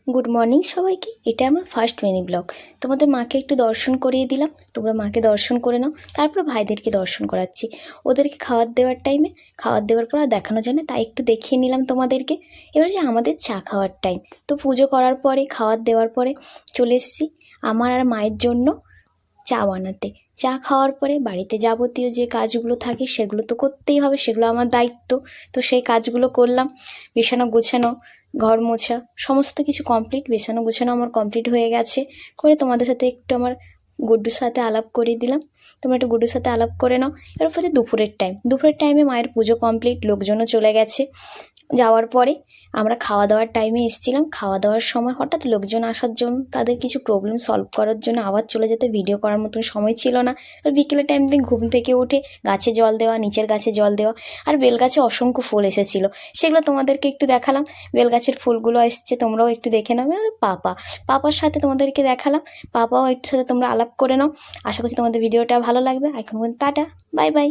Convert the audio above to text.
Good morning সবাইকে। এটা আমার ফার্স্ট মিনি ব্লগ। তোমাদের মাকে একটু দর্শন করিয়ে দিলাম, তোমরা মাকে দর্শন করে নাও। তারপর ভাইদেরকে দর্শন করাচ্ছি। ওদেরকে খাবার দেওয়ার টাইমে, খাবার দেওয়ার পর আর দেখানো যায় না, তাই একটু দেখিয়ে নিলাম তোমাদেরকে। এবার যে আমাদের চা খাওয়ার টাইম, তো পুজো করার পরে, খাবার দেওয়ার পরে চলে এসেছি আমার আর মায়ের জন্য চা বানাতে। চা খাওয়ার পরে বাড়িতে যাবতীয় যে কাজগুলো থাকে সেগুলো তো করতেই হবে, সেগুলো আমার দায়িত্ব। তো সেই কাজগুলো করলাম। বিছানা গোছানো, ঘর মোছা, সমস্ত কিছু কমপ্লিট। বিছানা গোছানো আমার কমপ্লিট হয়ে গেছে। করে তোমাদের সাথে একটু আমার গুড্ডুর সাথে আলাপ করিয়ে দিলাম। তোমরা একটু গুড্ডুর সাথে আলাপ করে নাও। এরপর যে দুপুরের টাইমে মায়ের পুজো কমপ্লিট, লোকজনও চলে গেছে। যাওয়ার পরে আমরা খাওয়া দাওয়ার টাইমে এসেছিলাম। খাওয়া দাওয়ার সময় হঠাৎ লোকজন আসার জন্য, তাদের কিছু প্রবলেম সলভ করার জন্য আবার চলে যেতে ভিডিও করার মতন সময় ছিল না। আর বিকেলের টাইম থেকে ঘুম থেকে উঠে গাছে জল দেওয়া, নিচের গাছে জল দেওয়া, আর বেলগাছে অসংখ্য ফুল এসেছিলো, সেগুলো তোমাদেরকে একটু দেখালাম। বেলগাছের ফুলগুলো এসছে, তোমরাও একটু দেখে নাও। আর পাপার সাথে তোমাদেরকে দেখালাম। পাপাও একটু সাথে তোমরা আলাপ করে নাও। আশা করছি তোমাদের ভিডিওটা ভালো লাগবে। এখন টাটা, বাই বাই।